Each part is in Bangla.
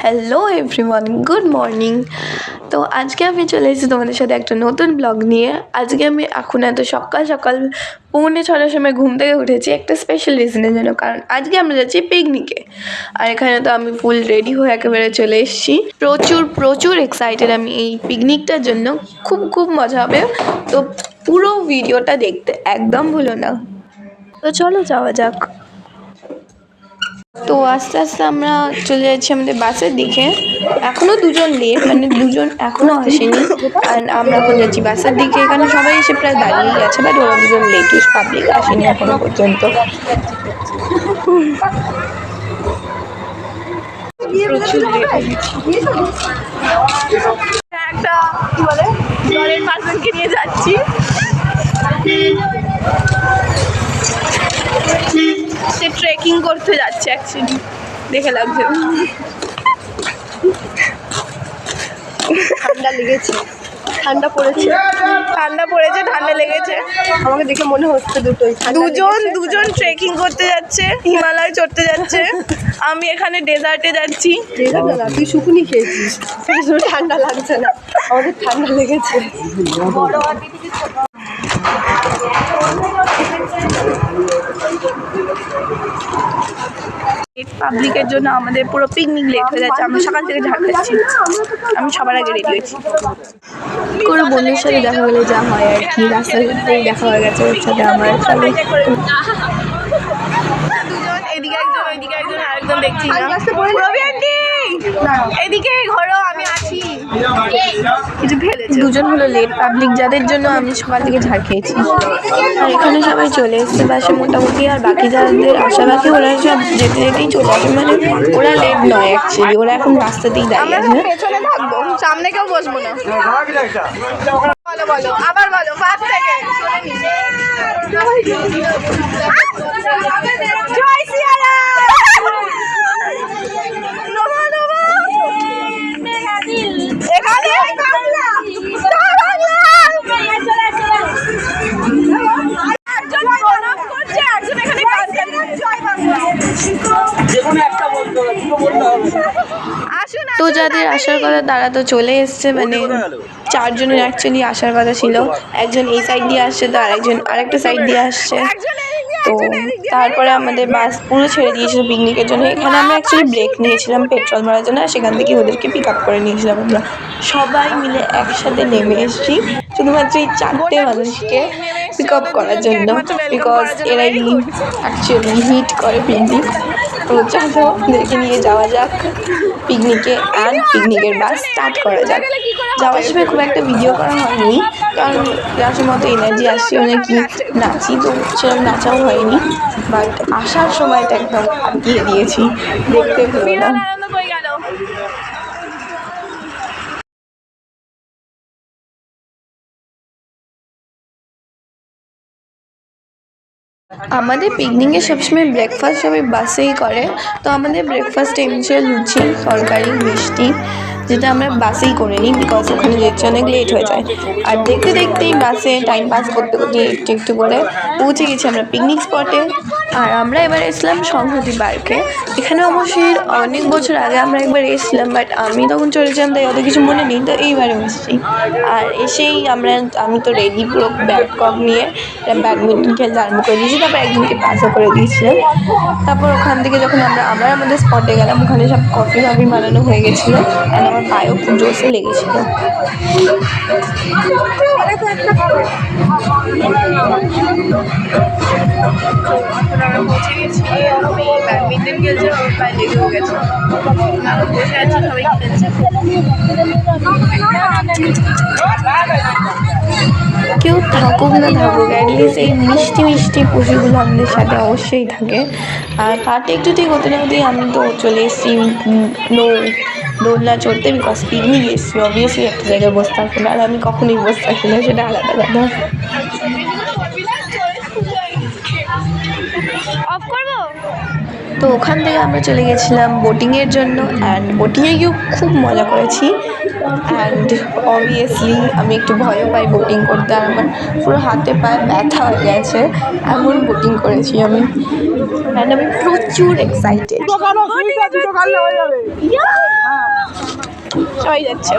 Hello everyone, good morning. তো আজকে আমি চলে এসেছি তোমাদের সাথে একটা নতুন ব্লগ নিয়ে। আজকে আমি এখন এত সকাল সকাল 6:45 সময় ঘুম থেকে উঠেছি একটা স্পেশাল রিজনের জন্য, কারণ আজকে আমরা যাচ্ছি পিকনিকে। আর এখানে তো আমি ফুল রেডি হয়ে একেবারে চলে এসেছি। প্রচুর প্রচুর এক্সাইটেড আমি এই পিকনিকটার জন্য। খুব খুব মজা হবে, তো পুরো ভিডিওটা দেখতে একদম ভুলো না। তো চলো যাওয়া যাক। তো আস্তে আস্তে আমরা চলে যাচ্ছি আমাদের বাসের দিকে। এখনো দুজন লেট, মানে দুজন এখনো আসেনি। আর আমরা এখন যাচ্ছি বাসের দিকে। এখানে সবাই এসে প্রায় দাঁড়িয়েই আছে, বাট ওরা দুজন লেট, পাবলিক আসেনি এখনো পর্যন্ত। একটা কি বলে দলের পার্সনকে নিয়ে যাচ্ছি। সে ট্রেকিং করতে যাচ্ছে অ্যাকচুয়ালি, দেখে লাগছে। ঠান্ডা লেগেছে, ঠান্ডা পড়েছে, ঠান্ডা লেগেছে। আমাকে দেখে মনে হচ্ছে দুজন ট্রেকিং করতে যাচ্ছে, হিমালয় চড়তে যাচ্ছে। আমি এখানে ডেজার্টে যাচ্ছি। তুই শুকুনি খেয়েছিস, ঠান্ডা লাগছে না, আমাদের ঠান্ডা লেগেছে। পাবলিকের জন্য আমাদের পুরো পিকনিক লেট হয়ে যাচ্ছে। আমরা সকাল থেকে ঝাড় খাচ্ছি। আমি সবার আগে রেডি হয়েছি। কোনো বন্ধুর সাথে দেখা হলে যা হয় আর কি, রাস্তাতেই দেখা হয়ে গেছে ওর সাথে আমার। এদিকে একজন, ওইদিকে একজন, আরেকজন দেখছি না। রবি আন্টি এদিকে ঘোরো, আমি আছি। কিছু ফেলেছে। দুজন হলো লেট পাবলিক, যাদের জন্য আমি সকাল থেকে ঝাড় খেয়েছি। আর এখানে সবাই চলে এসছে বাসে মোটামুটি। আর বাকি যাদের আশা বাকি ওরা সব যেতে যেতেই চলে আসে, মানে ওরা লেট নয় অ্যাকচুয়ালি, ওরা এখন রাস্তাতেই দাঁড়িয়ে আছে। পেছনে থাকবো, সামনে কেউ বসবো না। বলো বলো, আবার বলো, ফার্স্ট থেকে তো যাদের আসার কথা তারা তো চলে এসছে, মানে 4 জনের অ্যাকচুয়ালি আসার কথা ছিল। একজন এই সাইড দিয়ে আসছে, তো আরেকটা সাইড দিয়ে আসছে। তো তারপরে আমাদের বাস পুরো ছেড়ে দিয়েছিল পিকনিকের জন্য। এখানে আমরা অ্যাকচুয়ালি ব্রেক নিয়েছিলাম পেট্রোল মারার জন্য, সেখান থেকে ওদেরকে পিক আপ করে নিয়েছিলাম। আমরা সবাই মিলে একসাথে নেমে এসেছি শুধুমাত্র এই 4টে মানুষকে পিক আপ করার জন্য, বিকজ এরাই অ্যাকচুয়ালি হিট করে পিকনিক। তো চলো ওদেরকে নিয়ে যাওয়া যাক পিকনিকে, অ্যান্ড পিকনিকের বাস স্টার্ট করা যাক। যাওয়ার সময় খুব একটা ভিডিও করা হয়নি, কারণ যাওয়ার মতো এনার্জি আসছে অনেক, নাচি তো সেরকম নাচাও হয়নি, বাট আসার সময়টা একদম আটকিয়ে দিয়েছি, দেখতে পেলো না। আমাদের পিকনিকে সবসময় ব্রেকফাস্ট সবাই বাসেই করে। তো আমাদের ব্রেকফাস্ট এমনি ছিল লুচি, তরকারি, মিষ্টি, যেটা আমরা বাসেই করে নিই, বিকজ ওখানে যেতে অনেক লেট হয়ে যায়। আর দেখতে দেখতেই বাসে টাইম পাস করতে করতে একটু একটু করে পৌঁছে গেছি আমরা পিকনিক স্পটে। আর আমরা এবার এসলাম সংহতি পার্কে। এখানে অবশ্যই অনেক বছর আগে আমরা একবার এসেছিলাম, বাট আমি তখন চলেছিলাম তাই অত কিছু মনে নেই, তো এইবারে এসেছি। আর এসেই আমি তো রেডি পুরো ব্যাট কক নিয়ে ব্যাডমিন্টন খেলতে আরম্ভ করে দিয়েছি। তারপর একজনকে পাসও করে দিয়েছিলাম। তারপর ওখান থেকে যখন আমরা আবার আমাদের স্পটে গেলাম, ওখানে সব কফি বানানো হয়ে গেছিলো, অ্যান্ড আমার পায়েও খুব জোরসে লেগেছিলো। আমরা পৌঁছে গেছি, আমি ব্যাডমিন্টন খেলছি, আমার পায়ে লেগেও গেছে। আমরা বসে আছি, সবাই খেলছে। কেউ থাকুক না থাকুক, অ্যাটলিস্ট এই মিষ্টি মিষ্টি পশুগুলো আমাদের সাথে অবশ্যই থাকে। আর পাটে একটু ঠিক হতে না হতেই আমি তো চলে এসেছি দোলনা চড়তে, বিকজ পিকনিক এসেছি, অবভিয়াসলি একটা জায়গায় বসে থাকবো না। আর আমি কখনোই বসে থাকি না, সেটা আলাদা কথা। তো ওখান থেকে আমরা চলে গেছিলাম বোটিংয়ের জন্য, অ্যান্ড বোটিংয়ে গিয়েও খুব মজা করেছি। অ্যান্ড অবভিয়াসলি আমি একটু ভয়ও পাই বোটিং করতে, আর আমার পুরো হাতে পায়ে ব্যথা হয়ে গেছে, এমন বোটিং করেছি আমি। অ্যান্ড আমি প্রচুর এক্সাইটেড। সবাই যাচ্ছে।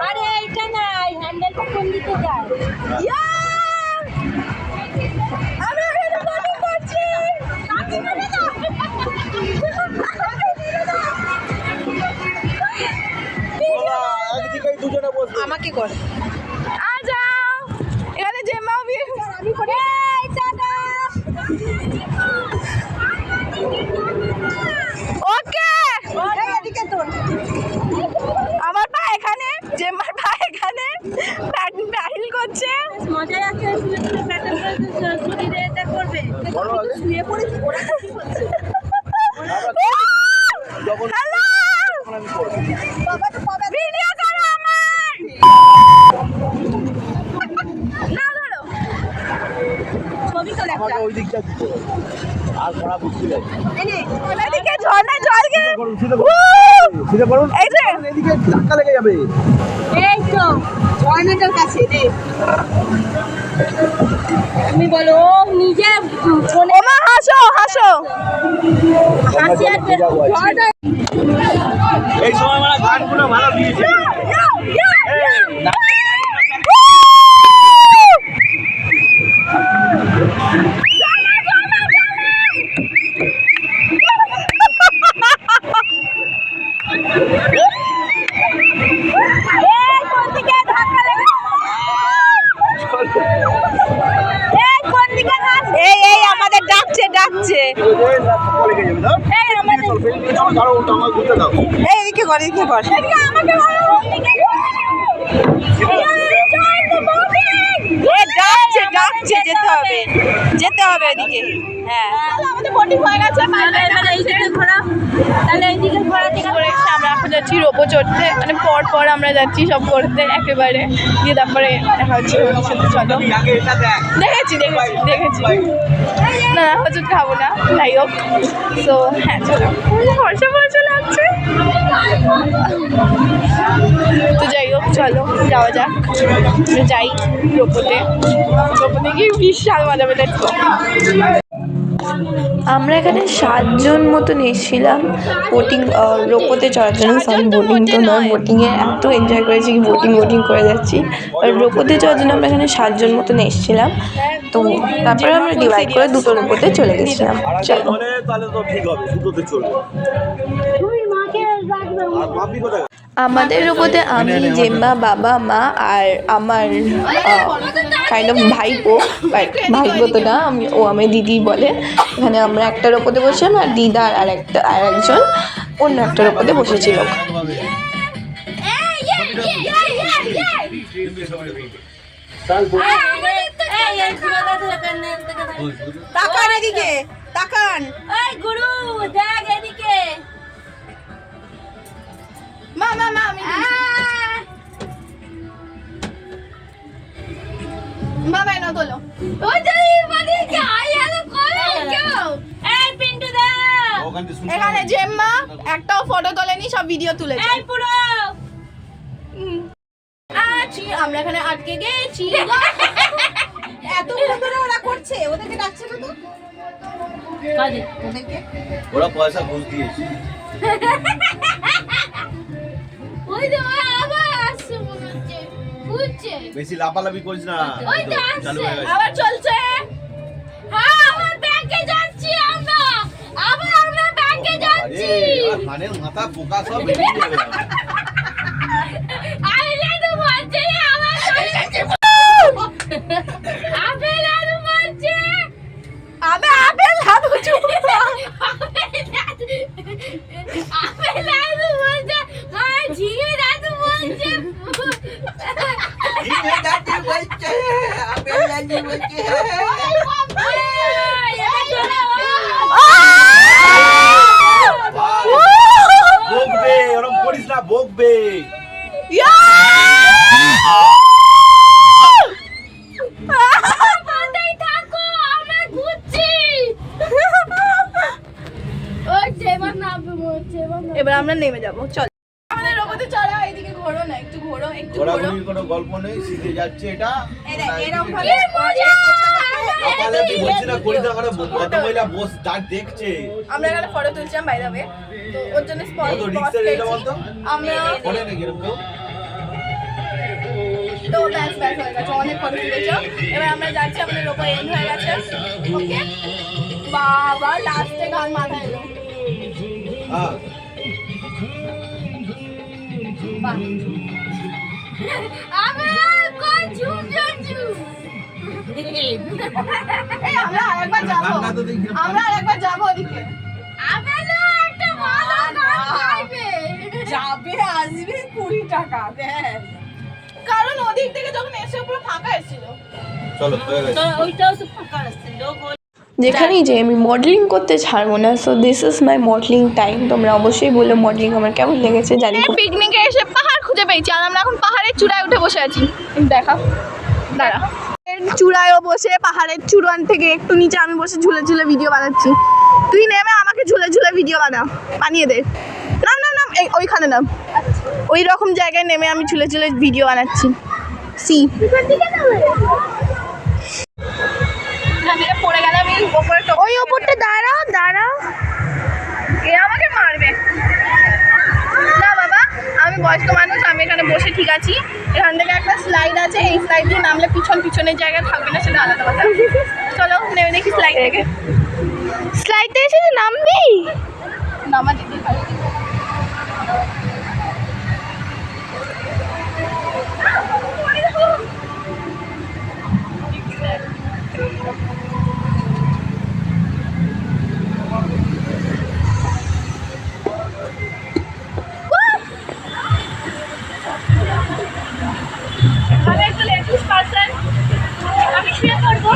আরে এইটা নাই, হ্যান্ডেলটা কোন দিকে যায়? আমি এখানে বডি করছি। আমাকে কর। আ যাও, এখানে জেম্মাও বিয়ে। আমি করি। এই টাটা। ওকে, এই এদিকে তোর। আমার পা এখানে, জেম্মার পা এখানে, প্যাডেল করছে। মজাই আছে, শুয়ে শুয়ে প্যাটার্ন করে শরীরে এটা করবে। শুয়ে পড়েছি, ওরা কি করছে? হ্যালো, বাবা তো কবে ভিডিও করো আমার। না ধরো, ছবি তোলে একটা। ওই দিকটা দিতে আর পড়া বুঝতে যাই এদিকে ঝর্ণায় জল গিয়ে সিধা করুন এই যে এদিকে ধাক্কা লেগে যাবে এই তো ঝর্ণাটার কাছে রে। তুমি বলো ও নিজে ফোনে ওমা হাসো হাসো। হাসি আর ঝর্ণা। এই সময় মানে গানগুলো ভালো দিয়েছে এই এই আমাদের ডাকছে ডাকছে। ধাক্কা লেগে যাবে দাও এই আমাদের দাঁড়াও ওটা আমার ঘুরতে দাও এই এদিকে কর এদিকে কর। আমাকে ডাকছে ডাকছে, যেতে হবে যেতে হবে এদিকে। হ্যাঁ আমাদের বোটিং হয়ে গেছে। তাহলে এইদিকে ঘোরা, তাহলে এইদিকে ঘোরা ঠিক আছে। করে এসে আমরা এখন যাচ্ছি রোপো চড়তে, মানে পর পর আমরা যাচ্ছি সব করতে একেবারে, দিয়ে তারপরে দেখা হচ্ছে ওদের সাথে। চলো, আগে এটা দেখ দেখেছি দেখেছি দেখেছি। না হজুত খাবো না, যাই হোক। তো হ্যাঁ চলো, ভরসা ভরসা লাগছে। তো যাই হোক চলো যাওয়া যাক, যাই রোপোতে। রোপোতে গিয়ে বিশাল মজা পেলে। আমরা এখানে 7 জন মতন এসেছিলাম বোটিং, রোপোতে চড়ার জন্য। সরি বোটিং তো নয়, বোটিংয়ে এত এনজয় করেছি, বোটিং করে যাচ্ছি। আর রোপোতে চড়ার জন্য আমরা এখানে 7 জন মতন এসেছিলাম। তো তারপরে আমরা ডিভাইড করে দুটো রোপোতে চলে গেছিলাম। চলো, তাহলে তো ঠিক হবে দুটোতে চলবে তুমি মাকে রাখবে। আর মাপি কোথায় আমাদের রোপোতে আমি, জেম্মা, বাবা, মা আর আমার কাইন্ড অফ ভাইপো, ভাইপো তো না, ও আমি দিদি বলে। এখানে আমরা একটা রোপোতে বসেছিলাম আর দিদা আর একজন অন্য একটা রোপোতে বসেছিল। তাকান এদিকে, তাকান। এই গুরু দেখ এদিকে। মা মা মা আমি বাবা না তোলো। ওই যে মানে কি আয়ালে করে কেউ। এই পিন্টু দাও। ওখান থেকে শুনতে এখানে জেম্মা একটাও ফটো তোলেনি, সব ভিডিও তুলেছে। এই পুরো আছি আমরা এখানে আটকে গেছি। এত ধরে ওরা করছে, ওদেরকে ডাকছে না তো কাজে ওদেরকে। ওরা পয়সা ঘুষ দিয়েছে ওই যে ওই আবার আসছে মনে হচ্ছে বুঝছে। বেশি লাফালাফি করিস না ওই তো চালু আসছে হয়ে গেছে আবার চলছে। হ্যাঁ আমার ব্যাংকে যাচ্ছি আমরা। আবার আমরা ব্যাংকে যাচ্ছি। আরে কানের মাথা পোকা সব বেরিয়ে যাবে আরে দাদু বলছে রে আমার আপেল আলু বলছে। আবে আপেল হাত চুপ। আপেল আলু বলছে। আর ঝিঙে দাদু বলছে। ঠিক আছে বলছে আপেল লাগি বলছে বকবে ওরকম করিস না বকবে থাকো আমরা ঘুরছি। ওই যেবার নামবে বলছে এবার আমরা নেমে যাবো, চল। আমাদের রোবতে চড়া, এইদিকে ঘোরো না, একটু ঘোরো একটু ঘোরো। ঘোরাঘুরির কোনো গল্প নেই শিখে যাচ্ছে এটা এরকম কি মজা। আমরা এখানে ফটো তুলছিলাম বাই দ্য ওয়ে, তো ওর জন্য আমরা তো ব্যাস হয়ে গেছে, অনেক ফটো তুলেছ। এবার আমরা যাচ্ছি, আমাদের লোক এন্ড হয়ে গেছে। ওকে বাবা লাস্টে গান মাথায় এলো। আমরা আরেকবার যাবো ওদিকে। যাবে আসবে 20 টাকা দেখ, কারণ ওদিক থেকে যখন এসে পুরো ফাঁকা এসেছিল। ওইটাও তো ফাঁকা আসছিল। যেখানেই যে আমি মডেলিং করতে ছাড়বো না। So this is my modelling time. তোমরা অবশ্যই বলো মডেলিং আমার কেমন লেগেছে। জানি পিকনিকে এসে পাহাড় খুঁজে পেয়েছি, আর আমরা এখন পাহাড়ের চূড়ায় উঠে বসে আছি। দেখা দাঁড়া, চূড়ায়ও বসে পাহাড়ের চূড়ান থেকে একটু নিচে আমি বসে ঝুলে ঝুলে ভিডিও বানাচ্ছি। তুই নেমে আমাকে ঝুলে ঝুলে ভিডিও বানিয়ে দে। নাম নাম নাম, ওইখানে নাম, ওই রকম জায়গায় নেমে আমি ঝুলে ঝুলে ভিডিও বানাচ্ছি। সি পড়ে গেলাম ওই ওপরটা। দাঁড়াও দাঁড়াও, এ আমাকে মারবে না বাবা, আমি বয়স্ক মানুষ, আমি এখানে বসে ঠিক আছি। এখান থেকে একটা স্লাইড আছে, এই স্লাইড দিয়ে নামলে পিছনের জায়গায় থাকবে না, সেটা আলাদা কথা। চলো নেমে দেখি স্লাইড থেকে। স্লাইড থেকে এসে নামবি, নামা দিতে পারি। আমি শুয়ে পড়বো,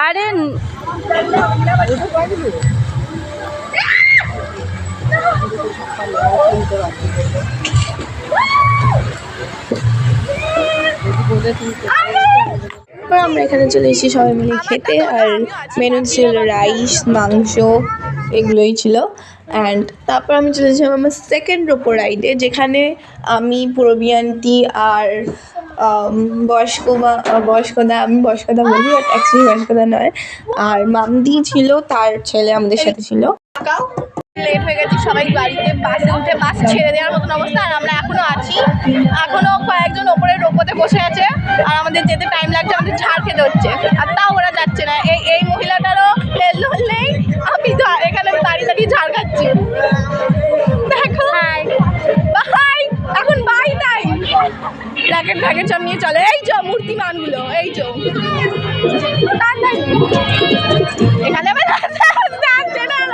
আরে আমরা এখানে চলে এসেছি সবাই মিলে খেতে। আর মেনু ছিল রাইস, মাংস, এগুলোই ছিল। অ্যান্ড তারপর আমি চলে যাই আমার সেকেন্ড রোপো রাইডে, যেখানে আমি পূরবী আন্টি আর বয়স্কদা, আমি বয়স্কদা বলি বাট অ্যাকচুয়ালি বয়স্কদা নয়, আর মামদি ছিল, তার ছেলে আমাদের সাথে ছিল। লেট হয়ে গেছি সবাই বাড়িতে, বাসে উঠে বাস ছেড়ে দেওয়ার মতন অবস্থা। আর আমরা এখনো আছি, এখনো কয়েকজন ওপরে রোপোতে বসে আছে, আর আমাদের যেতে টাইম লাগছে, আমাদের ঝাড় খেতে হচ্ছে, আর তাও ওরা যাচ্ছে না। এই মহিলাটারও হেল্লো নেই, আমি এখানে দাঁড়িয়ে ঝাড় খাচ্ছি। দেখো বাই, এখন বাই টাইম, প্যাকেট সব নিয়ে চলে। এই যে মূর্তিমানগুলো, এই যে এখানে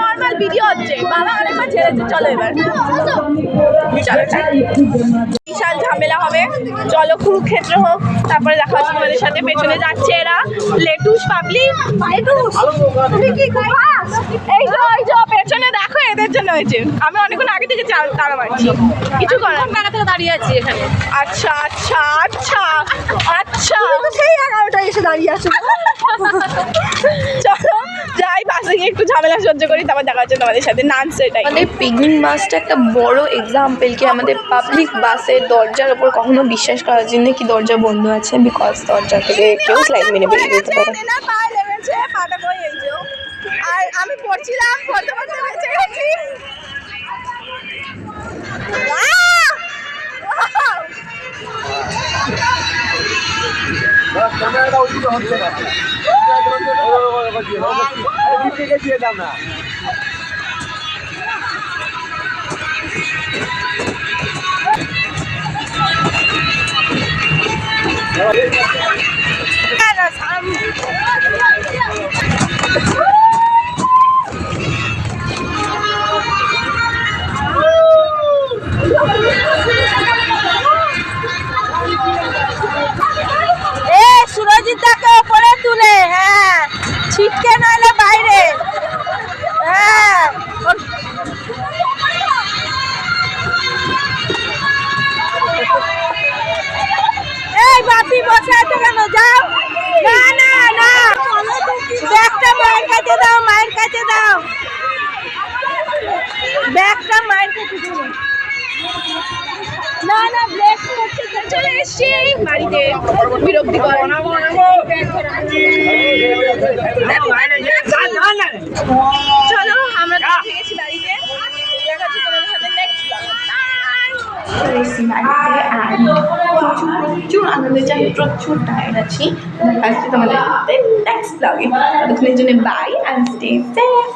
নর্মাল ভিডিও হচ্ছে। বাবা অনেকবার ছেড়েছে, চলো এবার বিশাল ঝামেলা হবে। চলো কুরুক্ষেত্র হোক, তারপরে দেখা হচ্ছে তোমাদের সাথে। পেছনে যাচ্ছে এরা লেটুস পাবলিক, এই যে পেছনে দেখো, এদের জন্য হয়েছে। আমি অনেকক্ষণ আগে থেকে তারা মারছি, কিছু করার টাকা থেকে দাঁড়িয়ে আছি এখানে। আচ্ছা আচ্ছা আচ্ছা আচ্ছা, সেই 11টায় এসে দাঁড়িয়ে আছে। চলো যাই, বাসে গিয়ে একটু ঝামেলা সহ্য করি, তারপর দেখা হচ্ছে তোমাদের সাথে। নাচ এটাই আমাদের পিকনিক বাসটা একটা বড় এক্সাম্পল কি আমাদের পাবলিক বাসের দরজার ওপর কখনো বিশ্বাস করার জন্য কি দরজা বন্ধ আছে, বিকজ দরজা থেকে কেউ স্লাইড মেরে বেরিয়ে যেতে পারে। আর আমি পড়ছিলাম, পড়তে পড়তে বেঁচে গেছি। ক্যামেরাটা উচিত হচ্ছে না, দিয়ে দাম না। সুরজিৎদাকে ওপরে তুলে, হ্যাঁ ছিটকে নইলে বাইরে। হ্যাঁ এই বাপি বসে আছে। যাও। না না না, ব্যাগটা মায়ের কাছে দাও, মায়ের কাছে দাও, ব্যাগটা মায়ের কাছে দাও। না না, ব্রেক করতে চলে এসছি বাড়িতে, বিরক্তি করে। চলো আমরা চলে গেছি বাড়িতে, দেখা হচ্ছে তোমাদের সাথে নেক্সট চলে এসেছি বাড়িতে আর প্রচুর আনন্দের জন্য প্রচুর টায়ার্ড আছি। দেখা হচ্ছে তোমাদের সাথে নেক্সট ব্লগে। ততক্ষণের জন্য বাই অ্যান্ড স্টে সেফ।